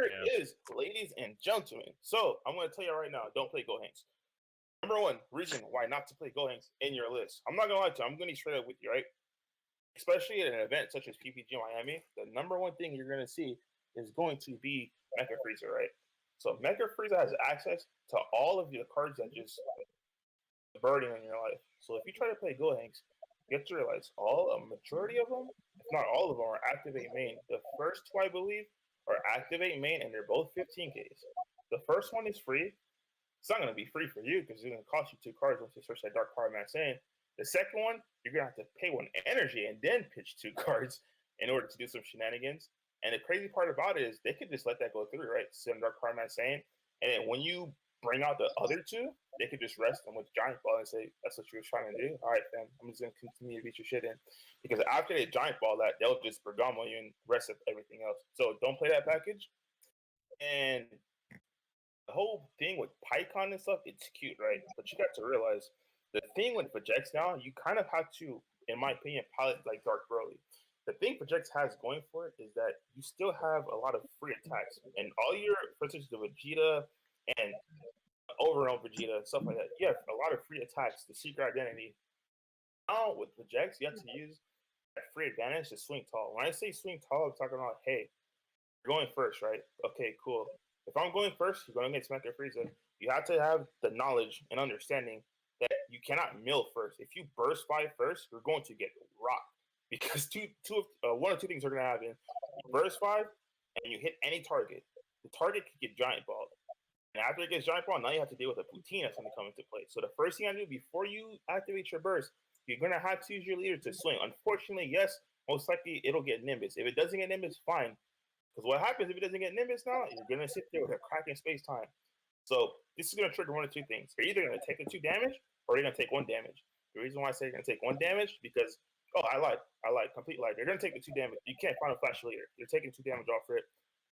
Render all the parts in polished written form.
here it is, ladies and gentlemen. So I'm going to tell you right now, don't play Gohanks. Number one reason why not to play Gohanks in your list. I'm not going to lie to you. I'm going to be straight up with you, right? Especially at an event such as PPG Miami, the number one thing you're going to see is going to be Mecha Frieza, right? So Mecha Frieza has access to all of the cards that just burden in your life. So if you try to play Gohanks, you have to realize a majority of them, if not all of them, are activate main. The first two, I believe, are activate main, and they're both 15Ks. The first one is free. It's not going to be free for you because it's going to cost you 2 cards once you search that Dark Power Man saying. The second one, you're going to have to pay 1 energy and then pitch 2 cards in order to do some shenanigans. And the crazy part about it is they could just let that go through, right? Send Dark Power Man saying. And then when you bring out the other 2, they could just rest them with Giant Ball and say, that's what you were trying to do? All right, fam, I'm just going to continue to beat your shit in. Because after they Giant Ball that, they'll just Bergamo you and rest of everything else. So don't play that package. And the whole thing with PyCon and stuff, it's cute, right? But you got to realize, the thing with Vegeks now, you kind of have to, in my opinion, pilot like Dark Broly. The thing Vegeks has going for it is that you still have a lot of free attacks. And all your, for instance, the Vegeta and overall Vegeta, stuff like that, you have a lot of free attacks, the secret identity. Now with Vegeks, you have to use that free advantage to swing tall. When I say swing tall, I'm talking about, hey, you're going first, right? Okay, cool. If I'm going first, you're going against Mecha Frieza. You have to have the knowledge and understanding that you cannot mill first. If you burst by first, you're going to get rocked because one or two things are going to happen. You burst 5 and you hit any target. The target could get giant balled. And after it gets giant ball, now you have to deal with a poutine that's going to come into play. So the first thing I do before you activate your burst, you're going to have to use your leader to swing. Unfortunately, yes, most likely it'll get Nimbus. If it doesn't get Nimbus, fine. Because what happens if it doesn't get Nimbus now, you're going to sit there with a cracking space time. So this is going to trigger one of 2 things. You're either going to take the 2 damage or you're going to take 1 damage. The reason why I say you're going to take 1 damage because, I lied, complete lie. You're going to take the 2 damage. You can't Final Flash later. You're taking 2 damage off for it.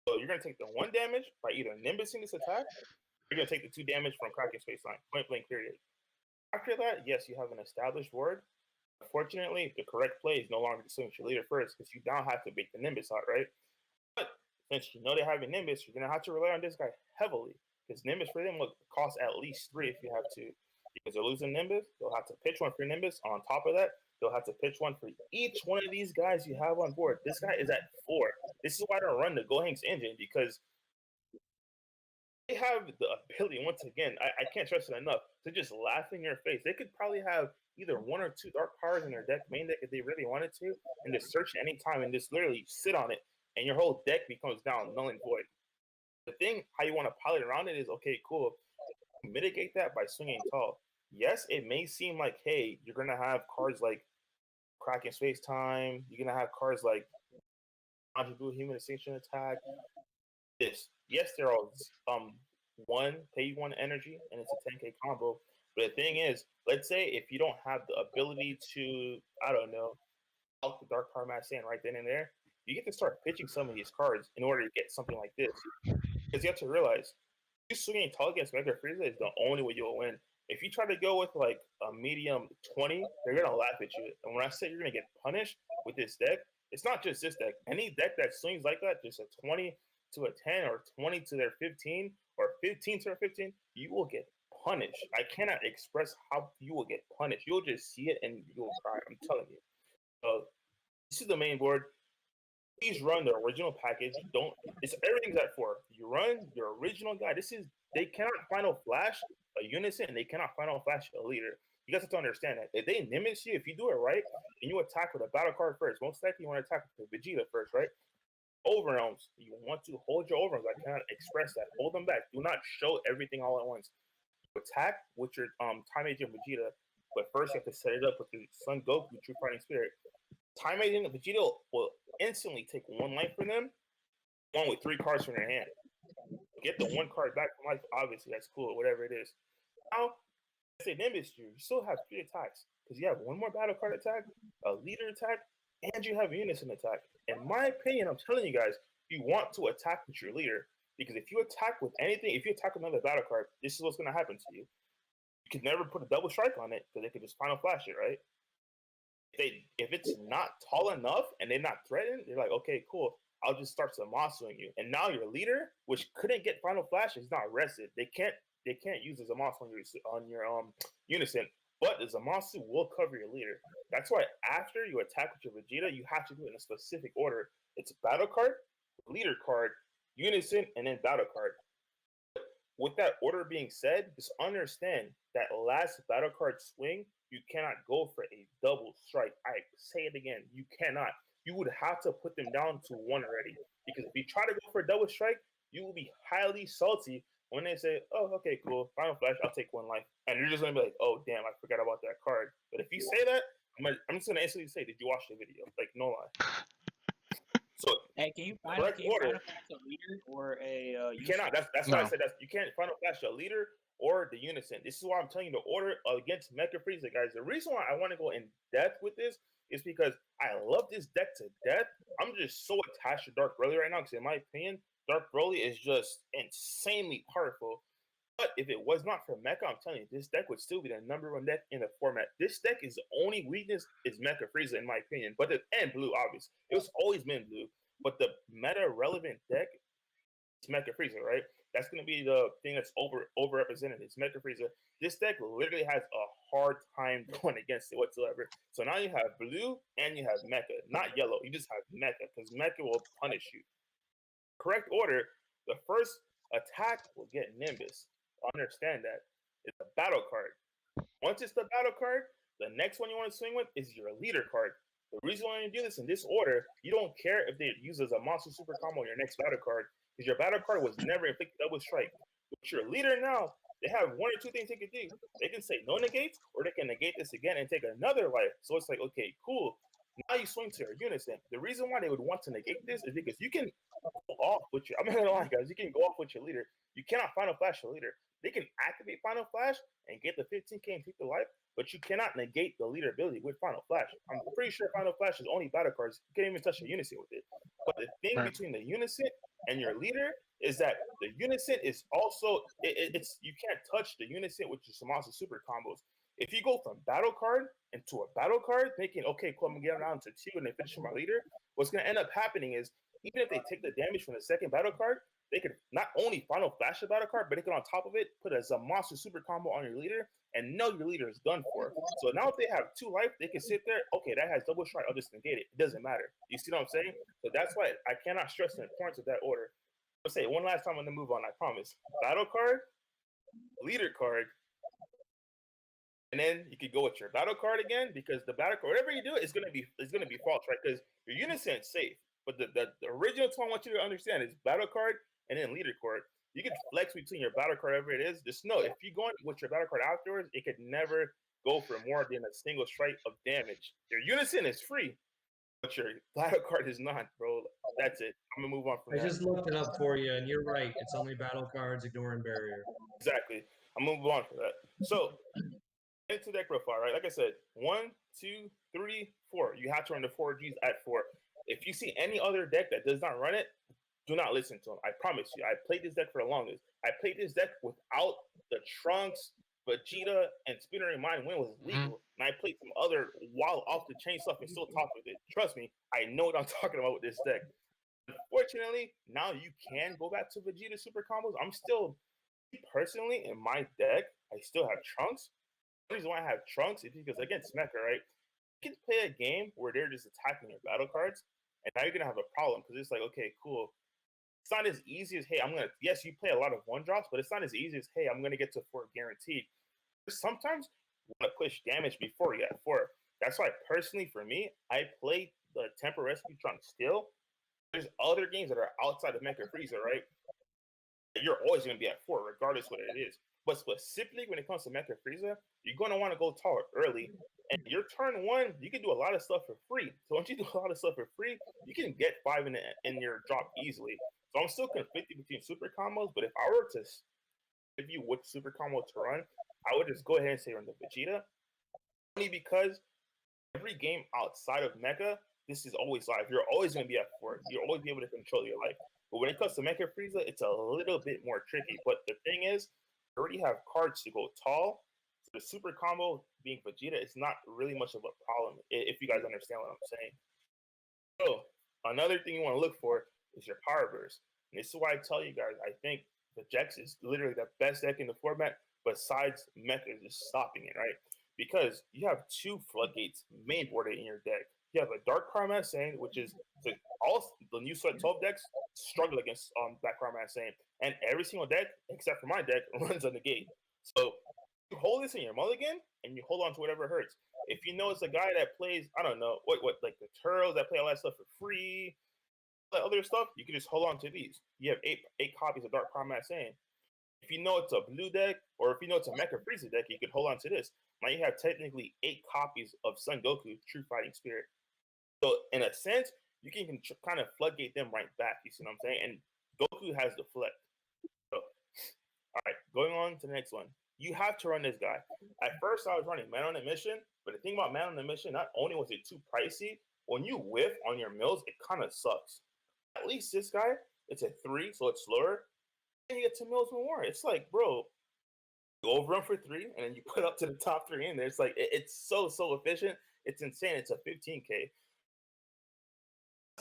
So you're going to take the 1 damage by either Nimbusing this attack, or you're going to take the 2 damage from cracking space line, point blank period. After that, yes, you have an established ward. Unfortunately, the correct play is no longer to swing your leader first because you now have to bait the Nimbus out, right? But since you know they have a Nimbus, you're going to have to rely on this guy heavily because Nimbus for them will cost at least 3 if you have to. Because they're losing Nimbus, they'll have to pitch 1 for Nimbus. On top of that, they'll have to pitch 1 for each one of these guys you have on board. This guy is at 4. This is why I don't run the Gohanks engine because they have the ability, once again, I can't stress it enough, to just laugh in your face. They could probably have either 1 or 2 dark powers in their deck, main deck, if they really wanted to, and just search any time and just literally sit on it, and your whole deck becomes down null and void. The thing, how you want to pilot around it is, okay, cool. Mitigate that by swinging tall. Yes, it may seem like, hey, you're going to have cards like Cracking Space Time. You're going to have cards like Contribute Human Extinction Attack. Yes, they're all pay 1 energy, and it's a 10k combo. But the thing is, let's say if you don't have the ability to, I don't know, out the Dark Power Match Sand right then and there, you get to start pitching some of these cards in order to get something like this. Because you have to realize, you swinging tall against Mecha Frieza is the only way you'll win. If you try to go with like a medium 20, they're gonna laugh at you. And when I say you're gonna get punished with this deck, it's not just this deck. Any deck that swings like that, just a 20 to a 10 or 20 to their 15 or 15 to their 15, you will get punished. I cannot express how you will get punished. You'll just see it and you'll cry. I'm telling you. So this is the main board. Please run the original package. It's everything's at 4. You run your original guy. They cannot Final Flash a Unison and they cannot Final Flash a leader. You guys have to understand that. If they Nimbus you, if you do it right, and you attack with a battle card first, most likely you want to attack with Vegeta first, right? Overwhelms. You want to hold your overwhelms. I cannot express that. Hold them back. Do not show everything all at once. Attack with your Time Agent Vegeta, but first you have to set it up with your Son Goku True Fighting Spirit. Time Agent Vegeta will instantly take 1 life from them, 1 with 3 cards from their hand. Get the 1 card back from life, obviously, that's cool, whatever it is. Now, if they Nimbus you still have 3 attacks, because you have 1 more battle card attack, a leader attack, and you have a Unison attack. In my opinion, I'm telling you guys, you want to attack with your leader, because if you attack with anything, if you attack another battle card, this is what's going to happen to you. You could never put a double strike on it, because they could just Final Flash it, right? If it's not tall enough and they're not threatened, they're like, okay, cool. I'll just start Zamasu you. And now your leader, which couldn't get Final Flash, is not rested. They can't use a Zamasu on your unison, but the Zamasu will cover your leader. That's why after you attack with your Vegeta, you have to do it in a specific order. It's battle card, leader card, unison, and then battle card. With that order being said, just understand that last battle card swing, you cannot go for a double strike. I say it again, you cannot. You would have to put them down to one already. Because if you try to go for a double strike, you will be highly salty when they say, oh, okay, cool, Final Flash, I'll take one life. And you're just going to be like, oh, damn, I forgot about that card. But if you say that, I'm just going to instantly say, did you watch the video? Like, no lie. So, hey, can you Final Flash a leader or a you cannot. That's why I said that you can't Final Flash a leader or the unison. This is why I'm telling you the order against Mecha Frieza, guys. The reason why I want to go in depth with this is because I love this deck to death. I'm just so attached to Dark Broly right now because, in my opinion, Dark Broly is just insanely powerful. But if it was not for Mecha, I'm telling you, this deck would still be the #1 deck in the format. This deck is the only weakness is Mecha Frieza, in my opinion. But and Blue, obviously. It was always been Blue. But the meta-relevant deck is Mecha Frieza, right? That's going to be the thing that's overrepresented. It's Mecha Frieza. This deck literally has a hard time going against it whatsoever. So now you have Blue and you have Mecha. Not Yellow. You just have Mecha because Mecha will punish you. Correct order, the first attack will get Nimbus. Understand that. It's a battle card. Once it's the battle card, the next one you want to swing with is your leader card. The reason why you do this in this order, you don't care if they use as a monster super combo on your next battle card, because your battle card was never inflicted double strike. With your leader now, they have one or two things they can do. They can say no negates, or they can negate this again and take another life. So it's like, okay, cool. Now you swing to your unison. The reason why they would want to negate this is because you can go off with your, I'm not gonna lie, guys, you can go off with your leader. You cannot Final Flash your leader. They can activate Final Flash and get the 15k and take the life, but you cannot negate the leader ability with Final Flash. I'm pretty sure Final Flash is only battle cards. You can't even touch the unison with it. But the thing between the unison and your leader is that the unison is also, it's you can't touch the unison with your Zamasu super combos. If you go from battle card into a battle card, thinking, okay, cool, I'm gonna get down to 2 and then finish my leader, what's gonna end up happening is, even if they take the damage from the second battle card, they could not only Final Flash the battle card, but they can on top of it put a Zamasu super combo on your leader and know your leader is done for. So now if they have 2 life, they can sit there, okay, that has double strike, I'll just negate it. It doesn't matter. You see what I'm saying? So that's why I cannot stress the importance of that order. I'll say it one last time on the move on, I promise. Battle card, leader card, and then you could go with your battle card again, because the battle card, whatever you do, it's gonna be false, right? Because your unison is safe. But the original thing I want you to understand is battle card and then leader card. You can flex between your battle card, whatever it is. Just know if you go in with your battle card afterwards, it could never go for more than a single strike of damage. Your unison is free, but your battle card is not, bro. That's it. I'm gonna move on from that. I just looked it up for you, and you're right. It's only battle cards, ignoring barrier. Exactly. I'm gonna move on from that. So into deck profile, right? Like I said, 1, 2, 3, 4. You have to run the 4Gs at 4. If you see any other deck that does not run it, do not listen to them. I promise you. I played this deck for the longest. I played this deck without the Trunks, Vegeta, and Spinner in mind when it was legal. And I played some other wild off the chain stuff and still talk with it. Trust me, I know what I'm talking about with this deck. Unfortunately, now you can go back to Vegeta super combos. I'm still, personally, in my deck, I still have Trunks. The reason why I have Trunks is because against Mecha, right? You can play a game where they're just attacking your battle cards, and now you're gonna have a problem because it's like, okay, cool. It's not as easy as, hey, yes, you play a lot of 1-drops, but it's not as easy as, hey, I'm gonna get to 4 guaranteed. Sometimes you want to push damage before you get 4. That's why personally for me, I play the Temper Rescue Trunks still. There's other games that are outside of Mecha Frieza, right? You're always gonna be at 4, regardless what it is. But specifically when it comes to Mecha Frieza, you're gonna want to go tall early. And your turn 1, you can do a lot of stuff for free. So once you do a lot of stuff for free, you can get 5 in your drop easily. So I'm still conflicted between super combos, but if I were to give you which super combo to run, I would just go ahead and say run the Vegeta. Only because every game outside of Mecha, this is always live. You're always going to be at 4. You'll always be able to control your life. But when it comes to Mecha Frieza, it's a little bit more tricky. But the thing is, you already have cards to go tall. So the super combo being Vegeta is not really much of a problem, if you guys understand what I'm saying. So another thing you want to look for is your Power Burst. And this is why I tell you guys, I think Vegeks is literally the best deck in the format besides Mecha just stopping it, right? Because you have two floodgates mainboarded in your deck. You have a Dark Karma Sane, which is all the new set 12 decks struggle against Black Karma Sane. And every single deck, except for my deck, runs on the gate. So you hold this in your mulligan and you hold on to whatever hurts. If you know it's a guy that plays, I don't know, what like the Turtles that play all that stuff for free, that other stuff, you can just hold on to these. You have eight copies of Dark Combat Saiyan. If you know it's a blue deck, or if you know it's a Mecha Frieza deck, you can hold on to this. Now you have technically 8 copies of Son Goku, True Fighting Spirit. So in a sense, you can kind of floodgate them right back. You see what I'm saying? And Goku has the flip. So, all right, going on to the next one. You have to run this guy. At first, I was running Man on a Mission, but the thing about Man on a Mission, not only was it too pricey, when you whiff on your mills, it kind of sucks. At least this guy, it's a 3, so it's slower, and you get 2 mills more. It's like, bro, you overrun for 3, and then you put up to the top 3 in there. It's like, it's so efficient. It's insane. It's a 15K.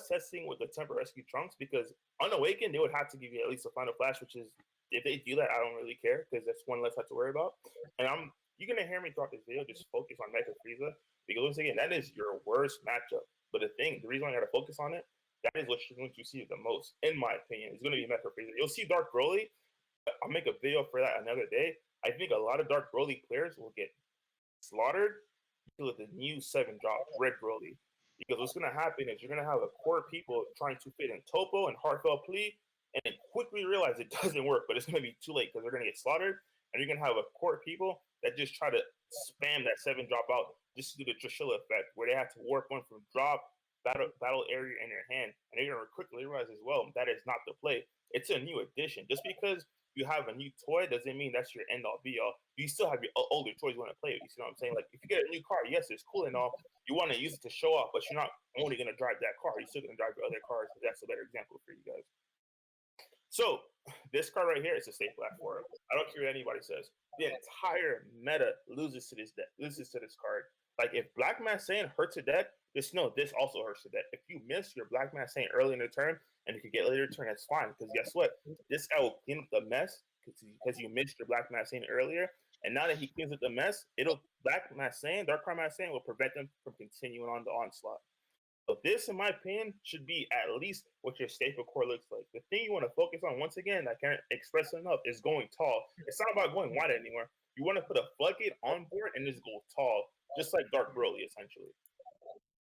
Testing with the Temper Rescue Trunks, because Unawakened, they would have to give you at least a Final Flash, which is, if they do that, I don't really care, because that's one less I have to worry about. And you're going to hear me throughout this video just focus on Mecha Frieza, because once again, that is your worst matchup. But the reason I got to focus on it, that is what you're going to see the most, in my opinion. It's going to be Mecha Frieza. You'll see Dark Broly. I'll make a video for that another day. I think a lot of Dark Broly players will get slaughtered with the new 7-drop Red Broly. Because what's going to happen is you're going to have a core of people trying to fit in Topo and Heartfelt Plea, and then quickly realize it doesn't work, but it's going to be too late because they're going to get slaughtered. And you're going to have a core of people that just try to spam that 7-drop out just to do the Trishula effect, where they have to warp one from drop, battle area in their hand, and they're going to quickly realize as well that is not the play. It's a new addition. Just because you have a new toy doesn't mean that's your end all be all. You still have your older toys you want to play with. You see what I'm saying? Like, if you get a new car, yes, it's cool and all. You want to use it to show off, but you're not only going to drive that car. You're still going to drive your other cars. That's a better example for you guys. So this card right here is a safe black for it. I don't care what anybody says. The entire meta loses to this card. Like, if Black Mass Saiyan hurts a deck, just know this also hurts the deck. If you miss your Black Mass Saiyan early in the turn, and you can get later in the turn, that's fine. Because guess what? This guy will clean up the mess because you missed your Black Mass Saiyan earlier. And now that he cleans up the mess, Black Mass Saiyan, Dark Mass Saiyan will prevent them from continuing on the onslaught. So this, in my opinion, should be at least what your staple core looks like. The thing you want to focus on, once again, I can't express enough, is going tall. It's not about going wide anymore. You want to put a floodgate on board and just go tall, just like Dark Broly, essentially.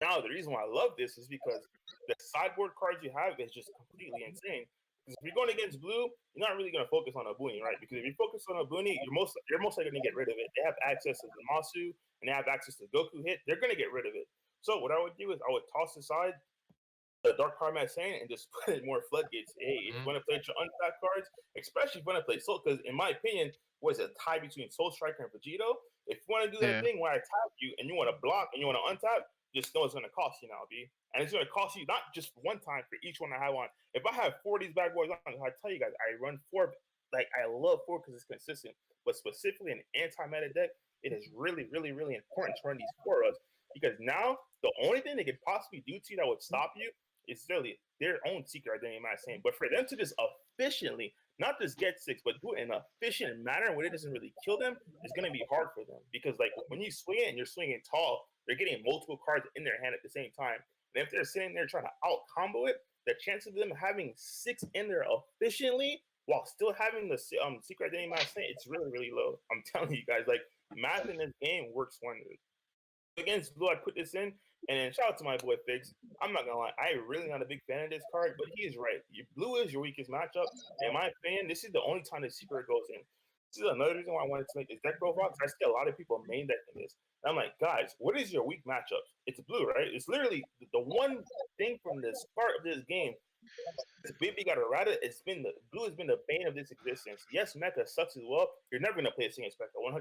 Now, the reason why I love this is because the sideboard cards you have is just completely insane. Because if you're going against blue, you're not really going to focus on a Boonie, right? Because if you focus on a Boonie, you're most likely going to get rid of it. They have access to the Masu, and they have access to Goku hit. They're going to get rid of it. So what I would do is I would toss aside the Dark Karma Saiyan and just put in more floodgates. Hey, if you want to play your untapped cards, especially if you want to play Soul, because in my opinion, was a tie between Soul Striker and Vegito. If you want to do that thing where I tap you and you want to block and you want to untap, just know it's going to cost you now, B. And it's going to cost you not just one time for each one I have on. If I have 4 of these bad boys on, I tell you guys, I run 4. Like, I love 4 because it's consistent. But specifically in an anti-meta deck, it is really, really, really important to run these 4 of us. Because now, the only thing they could possibly do to you that would stop you is really their own secret identity, I'm not saying. But for them to just efficiently, not just get 6, but do it in an efficient manner where it doesn't really kill them, is going to be hard for them. Because, like, when you swing it and you're swinging tall, they're getting multiple cards in their hand at the same time. And if they're sitting there trying to out-combo it, the chance of them having 6 in there efficiently while still having the secret identity, I'm not saying, it's really, really low. I'm telling you guys, like, math in this game works wonders. Against blue, I put this in, and then shout out to my boy Vegeks. I'm not gonna lie, I really not a big fan of this card, but he is right. Blue is your weakest matchup. In my opinion, this is the only time the secret goes in. This is another reason why I wanted to make this deck profile, because I see a lot of people main decking this. And I'm like, guys, what is your weak matchup? It's blue, right? It's literally the one thing from the start of this game. Baby got errata. Blue has been the bane of this existence. Yes, Mecha sucks as well. You're never gonna play a single Spectre, 100%.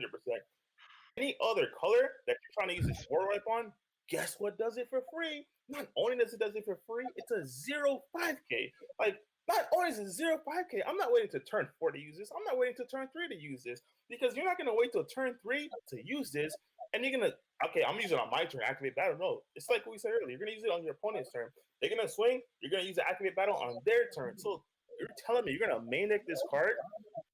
Any other color that you're trying to use this 4 wipe on, guess what does it for free? Not only does it for free, it's a 0.5K. Like, not only is it 0.5K, I'm not waiting to turn 4 to use this. I'm not waiting to turn 3 to use this. Because you're not going to wait till turn 3 to use this. And you're going to okay, I'm using it on my turn, activate battle. No, it's like what we said earlier. You're gonna use it on your opponent's turn. They're gonna swing. You're gonna use the activate battle on their turn. So you're telling me you're gonna main deck this card,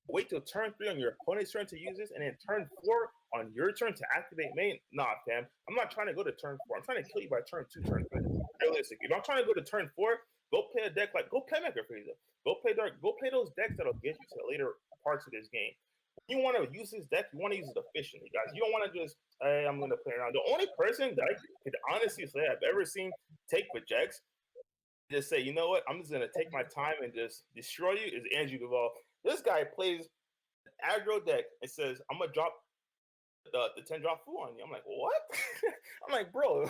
wait till turn 3 on your opponent's turn to use this, and then turn 4 on your turn to activate main? Nah, fam. I'm not trying to go to turn 4. I'm trying to kill you by turn 2, turn 3. Realistic. If I'm trying to go to turn 4, go play a deck like go play Mecha Frieza. Go play Dark. Go play those decks that'll get you to the later parts of this game. You want to use this deck, you want to use it efficiently, guys. You don't want to just, hey, I'm going to play around. The only person that I could honestly say I've ever seen take Vegeks, just say, you know what, I'm just going to take my time and just destroy you, is Andrew Duvall. This guy plays aggro deck and says, I'm going to drop the 10 drop Fu on you. I'm like, what? I'm like, bro,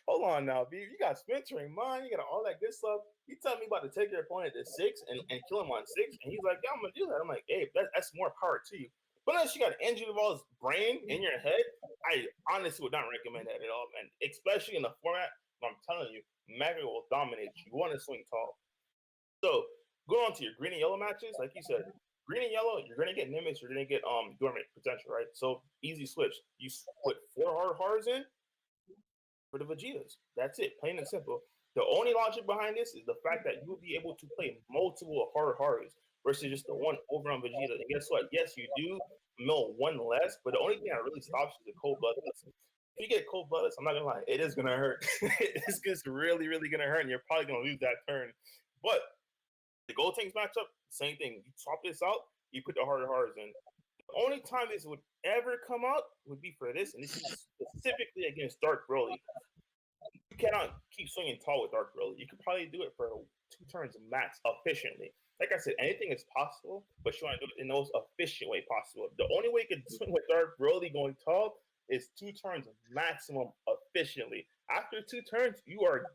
hold on now, B. You got Splintering Mind, you got all that good stuff. You tell me about to take your opponent to 6 and kill him on 6, and he's like, yeah, I'm gonna do that. I'm like, hey, that's more power to you. But unless you got Andrew Duvall's brain in your head, I honestly would not recommend that at all, man. Especially in the format, I'm telling you, Mega will dominate you. You want to swing tall. So go on to your green and yellow matches, like you said. Green and yellow, you're gonna get Nimbus, you're gonna get dormant potential, right? So easy switch. You put 4 hard in for the Vegetas. That's it, plain and simple. The only logic behind this is the fact that you'll be able to play multiple hard versus just the one over on Vegeta. And guess what? Yes, you do mill 1 less, but the only thing that really stops is the cold bloodless. If you get cold bloodless, I'm not gonna lie, it is gonna hurt. It's just really, really gonna hurt, and you're probably gonna lose that turn. But the Gold Tanks matchup, same thing. You swap this out, you put the harder in. The only time this would ever come out would be for this, and this is specifically against Dark Broly. You cannot keep swinging tall with Dark Broly. You could probably do it for 2 turns max efficiently. Like I said, anything is possible, but you want to do it in the most efficient way possible. The only way you can swing with Dark Broly going tall is 2 turns maximum efficiently. After 2 turns, you are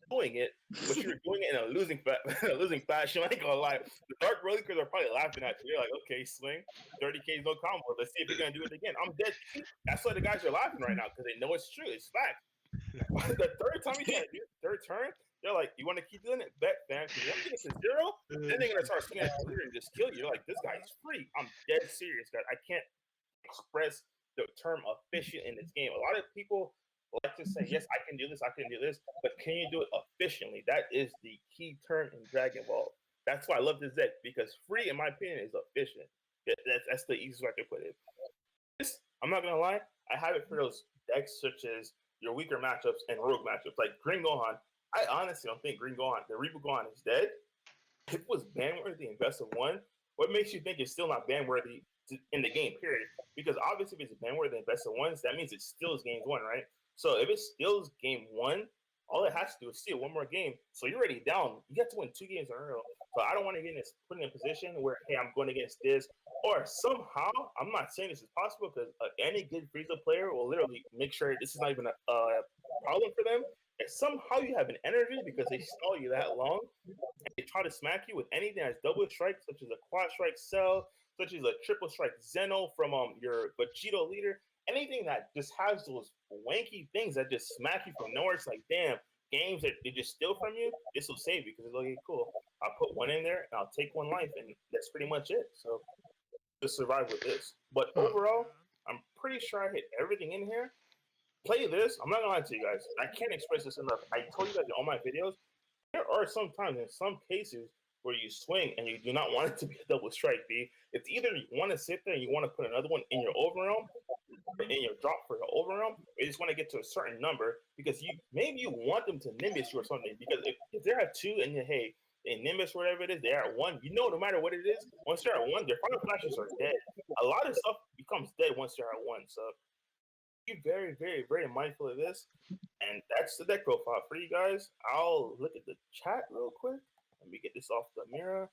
doing it, but you're doing it in a losing fashion. I ain't gonna lie. The Dark Broly kids are probably laughing at you. They're like, okay, swing, 30K no combo. Let's see if you're gonna do it again. I'm dead. That's why the guys are laughing right now, because they know it's true. It's fact. The third time you try to do it, third turn, they're like, you want to keep doing it? Bet, fam. Because once you get to 0, then they're gonna start swinging at the leader and just kill you. You're like, this guy's free. I'm dead serious, guys. I can't express the term efficient in this game. A lot of people like to say, yes, I can do this, but can you do it efficiently? That is the key term in Dragon Ball. That's why I love this deck, because free, in my opinion, is efficient. That's the easiest way I can put it. This, I'm not gonna lie, I have it for those decks such as your weaker matchups and rogue matchups, like Green Gohan. I honestly don't think Green Gohan, the Reaper Gohan, is dead. It was ban worthy in best of 1. What makes you think it's still not ban worthy in the game, period? Because obviously, if it's ban worthy in best of 1s, that means it steals game 1, right? So if it steals game 1, all it has to do is steal 1 more game. So you're already down. You have to win 2 games in a row. So I don't want to get put in a position where, hey, I'm going against this. Or somehow, I'm not saying this is possible, because any good Frieza player will literally make sure this is not even a problem for them. If somehow you have an energy because they stall you that long, and they try to smack you with anything that's double strike, such as a quad strike Cell, such as a triple strike Zeno from your Vegito leader, anything that just has those wanky things that just smack you from nowhere. It's like, damn, games that they just steal from you, this will save you, because it's like, cool, I'll put 1 in there and I'll take 1 life, and that's pretty much it. So just survive with this. But overall, I'm pretty sure I hit everything in here. Play this. I'm not gonna lie to you guys. I can't express this enough. I told you guys in all my videos, there are some times, in some cases, where you swing and you do not want it to be a double strike, B. It's either you want to sit there and you want to put another one in your overrealm, in your drop for the overrealm, or you just want to get to a certain number, because maybe you want them to Nimbus you or something. Because if they're at 2 and hey, they Nimbus, whatever it is, they're at 1, you know, no matter what it is, once they're at 1, their final flashes are dead. A lot of stuff becomes dead once they're at 1. So be very, very, very mindful of this. And that's the deck profile for you guys. I'll look at the chat real quick. Let me get this off the mirror.